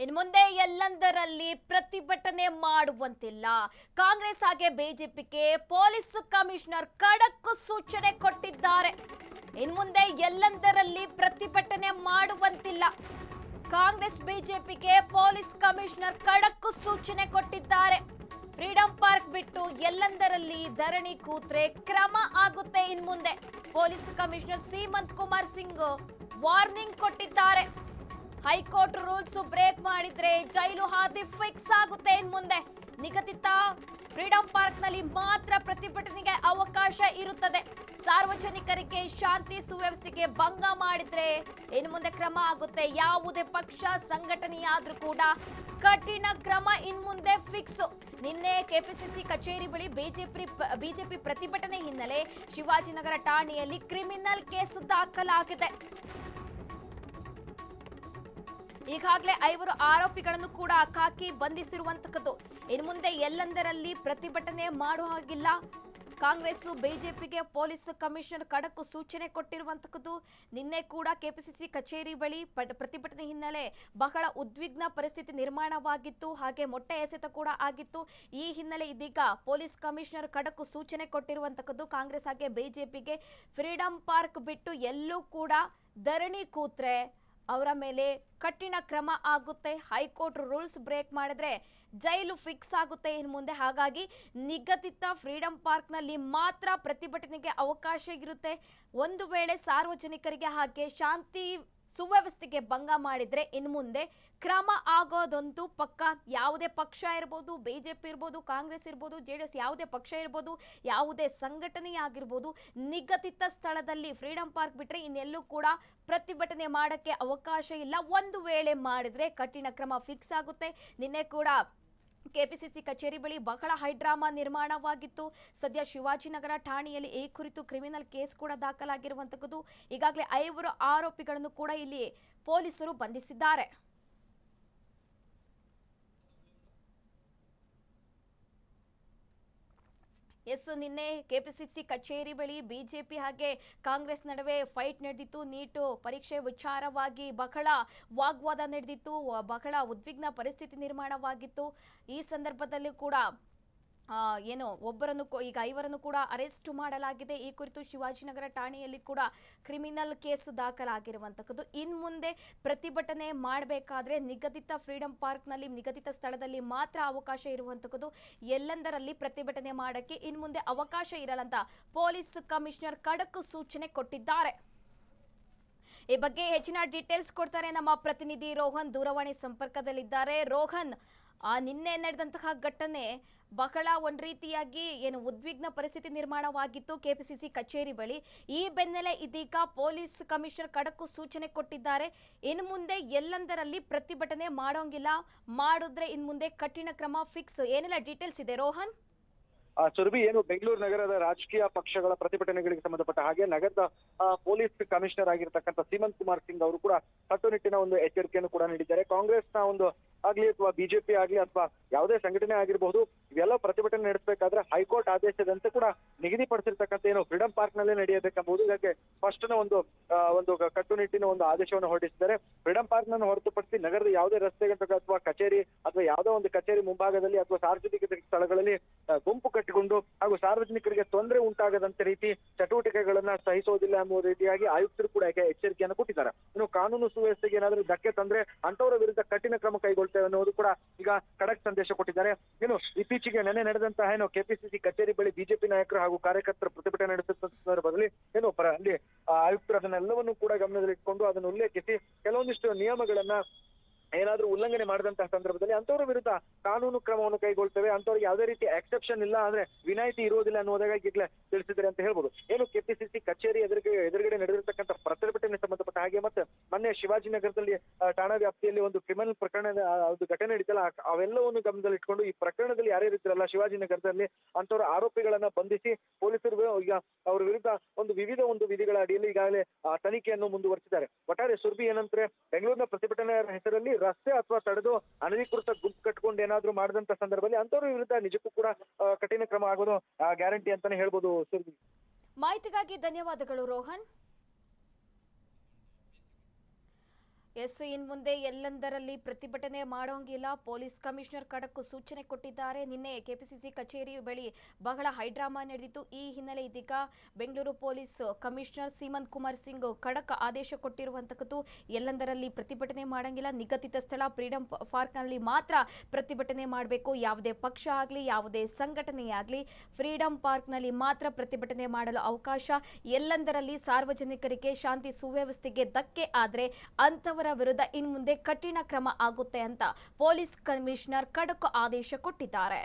ಇನ್ನು ಮುಂದೆ ಎಲ್ಲಂದರಲ್ಲಿ ಪ್ರತಿಭಟನೆ ಮಾಡುವಂತಿಲ್ಲ. ಕಾಂಗ್ರೆಸ್ ಹಾಗೆ ಬಿಜೆಪಿಗೆ ಪೊಲೀಸ್ ಕಮಿಷನರ್ ಖಡಕ್ ಸೂಚನೆ ಕೊಟ್ಟಿದ್ದಾರೆ. ಇನ್ನು ಮುಂದೆ ಎಲ್ಲಂದರಲ್ಲಿ ಪ್ರತಿಭಟನೆ ಮಾಡುವಂತಿಲ್ಲ. ಕಾಂಗ್ರೆಸ್ ಬಿಜೆಪಿಗೆ ಪೊಲೀಸ್ ಕಮಿಷನರ್ ಖಡಕ್ ಸೂಚನೆ ಕೊಟ್ಟಿದ್ದಾರೆ. ಫ್ರೀಡಂ ಪಾರ್ಕ್ ಬಿಟ್ಟು ಎಲ್ಲಂದರಲ್ಲಿ ಧರಣಿ ಕೂತ್ರೆ ಕ್ರಮ ಆಗುತ್ತೆ. ಇನ್ನು ಮುಂದೆ police commissioner Seemant Kumar Singh warning ಕೊಟ್ಟಿದ್ದಾರೆ. ಹೈಕೋರ್ಟ್ ರೂಲ್ಸ್ ಬ್ರೇಕ್ ಮಾಡಿದ್ರೆ ಜೈಲು ಹಾದಿ ಫಿಕ್ಸ್ ಆಗುತ್ತೆ. ಇನ್ನು ಮುಂದೆ ನಿಗದಿತ ಫ್ರೀಡಂ ಪಾರ್ಕ್ ನಲ್ಲಿ ಮಾತ್ರ ಪ್ರತಿಭಟನೆಗೆ ಅವಕಾಶ ಇರುತ್ತದೆ. ಸಾರ್ವಜನಿಕರಿಗೆ ಶಾಂತಿ ಸುವ್ಯವಸ್ಥೆಗೆ ಭಂಗ ಮಾಡಿದ್ರೆ ಇನ್ನು ಮುಂದೆ ಕ್ರಮ ಆಗುತ್ತೆ. ಯಾವುದೇ ಪಕ್ಷ ಸಂಘಟನೆಯಾದ್ರೂ ಕೂಡ ಕಠಿಣ ಕ್ರಮ ಇನ್ನು ಮುಂದೆ ಫಿಕ್ಸ್. ನಿನ್ನೆ ಕೆಪಿಸಿಸಿ ಕಚೇರಿ ಬಳಿ ಬಿಜೆಪಿ ಪ್ರತಿಭಟನೆ ಹಿನ್ನೆಲೆ ಶಿವಾಜಿನಗರ ಠಾಣೆಯಲ್ಲಿ ಕ್ರಿಮಿನಲ್ ಕೇಸ್ ದಾಖಲಾಗಿದೆ. ಈಗಾಗಲೇ 5 ಆರೋಪಿಗಳನ್ನು ಕೂಡ ಹಾಕಿ ಬಂಧಿಸಿರುವಂತದ್ದು. ಇನ್ನು ಮುಂದೆ ಎಲ್ಲಂದರಲ್ಲಿ ಪ್ರತಿಭಟನೆ ಮಾಡುವ ಹಾಗಿಲ್ಲ. ಕಾಂಗ್ರೆಸ್ ಬಿಜೆಪಿಗೆ ಪೊಲೀಸ್ ಕಮಿಷನರ್ ಖಡಕ್ ಸೂಚನೆ ಕೊಟ್ಟಿರುವಂತದ್ದು. ನಿನ್ನೆ ಕೂಡ ಕೆಪಿಸಿಸಿ ಕಚೇರಿ ಬಳಿ ಪ್ರತಿಭಟನೆ ಹಿನ್ನೆಲೆ ಬಹಳ ಉದ್ವಿಗ್ನ ಪರಿಸ್ಥಿತಿ ನಿರ್ಮಾಣವಾಗಿತ್ತು. ಹಾಗೆ ಮೊಟ್ಟೆ ಎಸೆತ ಕೂಡ ಆಗಿತ್ತು. ಈ ಹಿನ್ನೆಲೆ ಇದೀಗ ಪೊಲೀಸ್ ಕಮಿಷನರ್ ಖಡಕ್ ಸೂಚನೆ ಕೊಟ್ಟಿರುವಂತದ್ದು. ಕಾಂಗ್ರೆಸ್ ಹಾಗೆ ಬಿಜೆಪಿಗೆ ಫ್ರೀಡಂ ಪಾರ್ಕ್ ಬಿಟ್ಟು ಎಲ್ಲೂ ಕೂಡ ಧರಣಿ ಕೂತ್ರೆ ಅವರ ಮೇಲೆ ಕಠಿಣ ಕ್ರಮ ಆಗುತ್ತೆ. ಹೈಕೋರ್ಟ್ ರೂಲ್ಸ್ ಬ್ರೇಕ್ ಮಾಡಿದ್ರೆ ಜೈಲು ಫಿಕ್ಸ್ ಆಗುತ್ತೆ ಇನ್ನು ಮುಂದೆ. ಹಾಗಾಗಿ ನಿಗದಿತ ಫ್ರೀಡಂ ಪಾರ್ಕ್ನಲ್ಲಿ ಮಾತ್ರ ಪ್ರತಿಭಟನೆಗೆ ಅವಕಾಶ ಇರುತ್ತೆ. ಒಂದು ವೇಳೆ ಸಾರ್ವಜನಿಕರಿಗೆ ಹಾಗೆ ಶಾಂತಿ ಸುವ್ಯವಸ್ಥೆಗೆ ಭಂಗ ಮಾಡಿದ್ರೆ ಇನ್ನು ಮುಂದೆ ಕ್ರಮ ಆಗೋದಂತೂ ಪಕ್ಕ. ಯಾವುದೇ ಪಕ್ಷ ಇರ್ಬೋದು, ಬಿಜೆಪಿ ಇರ್ಬೋದು, ಕಾಂಗ್ರೆಸ್ ಇರ್ಬೋದು, ಜೆಡಿಎಸ್, ಯಾವುದೇ ಪಕ್ಷ ಇರ್ಬೋದು, ಯಾವುದೇ ಸಂಘಟನೆ ಆಗಿರ್ಬೋದು, ನಿಗದಿತ ಸ್ಥಳದಲ್ಲಿ ಫ್ರೀಡಂ ಪಾರ್ಕ್ ಬಿಟ್ರೆ ಇನ್ನೆಲ್ಲೂ ಕೂಡ ಪ್ರತಿಭಟನೆ ಮಾಡಕ್ಕೆ ಅವಕಾಶ ಇಲ್ಲ. ಒಂದು ವೇಳೆ ಮಾಡಿದ್ರೆ ಕಠಿಣ ಕ್ರಮ ಫಿಕ್ಸ್ ಆಗುತ್ತೆ. ನಿನ್ನೆ ಕೂಡ ಕೆಪಿಸಿಸಿ ಕಚೇರಿ ಬಳಿ ಬಹಳ ಹೈಡ್ರಾಮಾ ನಿರ್ಮಾಣವಾಗಿತ್ತು. ಸದ್ಯ ಶಿವಾಜಿನಗರ ಠಾಣೆಯಲ್ಲಿ ಈ ಕುರಿತು ಕ್ರಿಮಿನಲ್ ಕೇಸ್ ಕೂಡ ದಾಖಲಾಗಿರುವಂತದ್ದು. ಈಗಾಗಲೇ 5 ಆರೋಪಿಗಳನ್ನು ಕೂಡ ಇಲ್ಲಿ ಪೊಲೀಸರು ಬಂಧಿಸಿದ್ದಾರೆ. ನಿನ್ನೆ ಕೆಪಿಸಿಸಿ ಕಚೇರಿ ಬಳಿ ಬಿಜೆಪಿ ಹಾಗೆ ಕಾಂಗ್ರೆಸ್ ನಡುವೆ ಫೈಟ್ ನಡೆದಿತ್ತು. ನೀಟ್ ಪರೀಕ್ಷೆ ವಿಚಾರವಾಗಿ ಬಹಳ ವಾಗ್ವಾದ ನಡೆದಿತ್ತು. ಬಹಳ ಉದ್ವಿಗ್ನ ಪರಿಸ್ಥಿತಿ ನಿರ್ಮಾಣವಾಗಿತ್ತು. ಈ ಸಂದರ್ಭದಲ್ಲಿ ಕೂಡ ಒಬ್ಬರನ್ನು ಈಗ 5 ಕೂಡ ಅರೆಸ್ಟ್ ಮಾಡಲಾಗಿದೆ. ಈ ಕುರಿತು ಶಿವಾಜಿನಗರ ಠಾಣೆಯಲ್ಲಿ ಕೂಡ ಕ್ರಿಮಿನಲ್ ಕೇಸ್ ದಾಖಲಾಗಿರುವಂತದ್ದು. ಇನ್ನು ಮುಂದೆ ಪ್ರತಿಭಟನೆ ಮಾಡಬೇಕಾದ್ರೆ ನಿಗದಿತ ಫ್ರೀಡಂ ಪಾರ್ಕ್ನಲ್ಲಿ ನಿಗದಿತ ಸ್ಥಳದಲ್ಲಿ ಮಾತ್ರ ಅವಕಾಶ ಇರುವಂತದ್ದು. ಎಲ್ಲೆಂದರಲ್ಲಿ ಪ್ರತಿಭಟನೆ ಮಾಡಕ್ಕೆ ಇನ್ನು ಮುಂದೆ ಅವಕಾಶ ಇರಲ್ಲ ಅಂತ ಪೊಲೀಸ್ ಕಮಿಷನರ್ ಖಡಕ್ ಸೂಚನೆ ಕೊಟ್ಟಿದ್ದಾರೆ. ಈ ಬಗ್ಗೆ ಹೆಚ್ಚಿನ ಡೀಟೇಲ್ಸ್ ಕೊಡ್ತಾರೆ ನಮ್ಮ ಪ್ರತಿನಿಧಿ ರೋಹನ್, ದೂರವಾಣಿ ಸಂಪರ್ಕದಲ್ಲಿದ್ದಾರೆ. ರೋಹನ್, ನಿನ್ನೆ ನಡೆದಂತಹ ಘಟನೆ ಬಹಳ ಒಂದು ರೀತಿಯಾಗಿ ಉದ್ವಿಗ್ನ ಪರಿಸ್ಥಿತಿ ನಿರ್ಮಾಣವಾಗಿತ್ತು ಕೆಪಿಸಿಸಿ ಕಚೇರಿ ಬಳಿ. ಈ ಬೆನ್ನಲ್ಲೇ ಇದೀಗ ಪೊಲೀಸ್ ಕಮಿಷನರ್ ಖಡಕ್ ಸೂಚನೆ ಕೊಟ್ಟಿದ್ದಾರೆ. ಇನ್ನು ಮುಂದೆ ಎಲ್ಲಂದರಲ್ಲಿ ಪ್ರತಿಭಟನೆ ಮಾಡೋಂಗಿಲ್ಲ, ಮಾಡಿದ್ರೆ ಇನ್ನು ಮುಂದೆ ಕಠಿಣ ಕ್ರಮ ಫಿಕ್ಸ್. ಏನೆಲ್ಲ ಡೀಟೇಲ್ಸ್ ಇದೆ ರೋಹನ್? ಸುರಭಿ, ಬೆಂಗಳೂರು ನಗರದ ರಾಜಕೀಯ ಪಕ್ಷಗಳ ಪ್ರತಿಭಟನೆಗಳಿಗೆ ಸಂಬಂಧಪಟ್ಟ ಹಾಗೆ ನಗರದ ಪೊಲೀಸ್ ಕಮಿಷನರ್ ಆಗಿರ್ತಕ್ಕಂಥ ಸೀಮಂತ್ ಕುಮಾರ್ ಸಿಂಗ್ ಅವರು ಕೂಡ ಕಟ್ಟುನಿಟ್ಟಿನ ಒಂದು ಎಚ್ಚರಿಕೆಯನ್ನು ಕೂಡ ನೀಡಿದ್ದಾರೆ. ಕಾಂಗ್ರೆಸ್ನ ಒಂದು ಆಗ್ಲಿ ಅಥವಾ ಬಿಜೆಪಿ ಆಗ್ಲಿ ಅಥವಾ ಯಾವುದೇ ಸಂಘಟನೆ ಆಗಿರಬಹುದು, ಇವೆಲ್ಲ ಪ್ರತಿಭಟನೆ ನಡೆಸಬೇಕಾದ್ರೆ ಹೈಕೋರ್ಟ್ ಆದೇಶದಂತೆ ಕೂಡ ನಿಗದಿಪಡಿಸಿರ್ತಕ್ಕಂಥ ಫ್ರೀಡಂ ಪಾರ್ಕ್ ನಲ್ಲೇ ನಡೆಯಬೇಕೆಂಬುದು ಇದಕ್ಕೆ ಸ್ಪಷ್ಟನ ಒಂದು ಕಟ್ಟುನಿಟ್ಟಿನ ಒಂದು ಆದೇಶವನ್ನು ಹೊರಡಿಸಿದ್ದಾರೆ. ಫ್ರೀಡಂ ಪಾರ್ಕ್ ನನ್ನು ಹೊರತುಪಡಿಸಿ ನಗರದ ಯಾವುದೇ ರಸ್ತೆ ಅಥವಾ ಕಚೇರಿ ಅಥವಾ ಯಾವುದೋ ಒಂದು ಕಚೇರಿ ಮುಂಭಾಗದಲ್ಲಿ ಅಥವಾ ಸಾರ್ವಜನಿಕ ಸ್ಥಳಗಳಲ್ಲಿ ಗುಂಪು ಕಟ್ಟಿಕೊಂಡು ಹಾಗೂ ಸಾರ್ವಜನಿಕರಿಗೆ ತೊಂದರೆ ಉಂಟಾಗದಂತೆ ರೀತಿ ಚಟುವಟಿಕೆಗಳನ್ನ ಸಹಿಸೋದಿಲ್ಲ ಎಂಬ ರೀತಿಯಾಗಿ ಆಯುಕ್ತರು ಕೂಡ ಎಚ್ಚರಿಕೆಯನ್ನು ಕೊಟ್ಟಿದ್ದಾರೆ. ಇನ್ನು ಕಾನೂನು ಸುವ್ಯವಸ್ಥೆಗೆ ಏನಾದರೂ ಧಕ್ಕೆ ತಂದ್ರೆ ಅಂತವರ ವಿರುದ್ಧ ಕಠಿಣ ಕ್ರಮ ಕೈಗೊಳ್ತೇವೆ ಅನ್ನೋದು ಕೂಡ ಈಗ ಖಡಕ್ ಸಂದೇಶ ಕೊಟ್ಟಿದ್ದಾರೆ. ಇತ್ತೀಚೆಗೆ ನೆನೆ ನಡೆದಂತಹ ಕೆಪಿಸಿಸಿ ಕಚೇರಿ ಬಳಿ ಬಿಜೆಪಿ ನಾಯಕರು ಹಾಗೂ ಕಾರ್ಯಕರ್ತರು ಪ್ರತಿಭಟನೆ ನಡೆಸುತ್ತ ಸಂದರ್ಭದಲ್ಲಿ ಅಲ್ಲಿ ಆಯುಕ್ತರು ಅದನ್ನೆಲ್ಲವನ್ನು ಕೂಡ ಗಮನದಲ್ಲಿಟ್ಕೊಂಡು ಅದನ್ನು ಉಲ್ಲೇಖಿಸಿ ಕೆಲವೊಂದಿಷ್ಟು ನಿಯಮಗಳನ್ನ ಏನಾದ್ರೂ ಉಲ್ಲಂಘನೆ ಮಾಡಿದಂತಹ ಸಂದರ್ಭದಲ್ಲಿ ಅಂತವರ ವಿರುದ್ಧ ಕಾನೂನು ಕ್ರಮವನ್ನು ಕೈಗೊಳ್ತೇವೆ, ಅಂತವ್ರಿಗೆ ಯಾವುದೇ ರೀತಿ ಎಕ್ಸೆಪ್ಷನ್ ಇಲ್ಲ, ಅಂದ್ರೆ ವಿನಾಯಿತಿ ಇರುವುದಿಲ್ಲ ಅನ್ನೋದಾಗ ಈಗಲೇ ತಿಳಿಸಿದ್ದಾರೆ ಅಂತ ಹೇಳ್ಬೋದು. ಕೆಪಿಸಿಸಿ ಕಚೇರಿ ಎದುರುಗಡೆ ನಡೆದಿರ್ತಕ್ಕಂಥ ಪ್ರತಿಭಟನೆ ಸಂಬಂಧಪಟ್ಟ ಹಾಗೆ ಮತ್ತೆ ಮೊನ್ನೆ ಶಿವಾಜಿನಗರದಲ್ಲಿ ಠಾಣಾ ವ್ಯಾಪ್ತಿಯಲ್ಲಿ ಒಂದು ಕ್ರಿಮಿನಲ್ ಪ್ರಕರಣದ ಒಂದು ಘಟನೆ ನಡೀತಲ್ಲ, ಅವೆಲ್ಲವನ್ನು ಗಮನದಲ್ಲಿಟ್ಕೊಂಡು ಈ ಪ್ರಕರಣದಲ್ಲಿ ಯಾರ್ಯಾರಿದ್ರಲ್ಲ ಶಿವಾಜಿನಗರದಲ್ಲಿ ಅಂತವರ ಆರೋಪಿಗಳನ್ನ ಬಂಧಿಸಿ ಪೊಲೀಸರು ಈಗ ಅವರ ವಿರುದ್ಧ ವಿವಿಧ ವಿಧಿಗಳ ಅಡಿಯಲ್ಲಿ ಈಗಾಗಲೇ ತನಿಖೆಯನ್ನು ಮುಂದುವರಿಸಿದ್ದಾರೆ. ಒಟ್ಟಾರೆ ಸುರ್ಬಿ ಏನಂದ್ರೆ ಬೆಂಗಳೂರಿನ ಪ್ರತಿಭಟನೆಯ ಹೆಸರಲ್ಲಿ ರಸ್ತೆ ಅಥವಾ ತಡೆದು ಅನಧಿಕೃತ ಗುಂಪು ಕಟ್ಟಿಕೊಂಡು ಏನಾದ್ರೂ ಮಾಡಿದಂತ ಸಂದರ್ಭದಲ್ಲಿ ಅಂತವರ ವಿರುದ್ಧ ನಿಜಕ್ಕೂ ಕೂಡ ಕಠಿಣ ಕ್ರಮ ಆಗೋದು ಗ್ಯಾರಂಟಿ ಅಂತಾನೆ ಹೇಳ್ಬೋದು. ಮಾಹಿತಿಗಾಗಿ ಧನ್ಯವಾದಗಳು ರೋಹನ್. ಎಸ್ ಇನ್ ಮುಂದೆ ಎಲ್ಲೆಂದರಲ್ಲಿ ಪ್ರತಿಭಟನೆ ಮಾಡೋಂಗಿಲ್ಲ. ಪೊಲೀಸ್ ಕಮಿಷನರ್ ಖಡಕ್ ಸೂಚನೆ ಕೊಟ್ಟಿದ್ದಾರೆ. ನಿನ್ನೆ ಕೆಪಿಸಿಸಿ ಕಚೇರಿ ಬಳಿ ಬಹಳ ಹೈಡ್ರಾಮಾ ನಡೆದಿತ್ತು. ಈ ಹಿನ್ನೆಲೆ ಇದೀಗ ಬೆಂಗಳೂರು ಪೊಲೀಸ್ ಕಮಿಷನರ್ ಸೀಮಂತ್ ಕುಮಾರ್ ಸಿಂಗ್ ಖಡಕ್ ಆದೇಶ ಕೊಟ್ಟಿರುವಂತದ್ದು. ಎಲ್ಲೆಂದರಲ್ಲಿ ಪ್ರತಿಭಟನೆ ಮಾಡಂಗಿಲ್ಲ. ನಿಗದಿತ ಸ್ಥಳ ಫ್ರೀಡಂ ಪಾರ್ಕ್ನಲ್ಲಿ ಮಾತ್ರ ಪ್ರತಿಭಟನೆ ಮಾಡಬೇಕು. ಯಾವುದೇ ಪಕ್ಷ ಆಗಲಿ ಯಾವುದೇ ಸಂಘಟನೆ ಆಗಲಿ ಫ್ರೀಡಂ ಪಾರ್ಕ್ನಲ್ಲಿ ಮಾತ್ರ ಪ್ರತಿಭಟನೆ ಮಾಡಲು ಅವಕಾಶ. ಎಲ್ಲೆಂದರಲ್ಲಿ ಸಾರ್ವಜನಿಕರಿಗೆ ಶಾಂತಿ ಸುವ್ಯವಸ್ಥೆಗೆ ಧಕ್ಕೆ ಆದರೆ ಅಂತವರ ವಿರುದ್ಧ ಇನ್ನು ಮುಂದೆ ಕಠಿಣ ಕ್ರಮ ಆಗುತ್ತೆ ಅಂತ ಪೊಲೀಸ್ ಕಮಿಷನರ್ ಖಡಕ್ ಆದೇಶ ಕೊಟ್ಟಿದ್ದಾರೆ.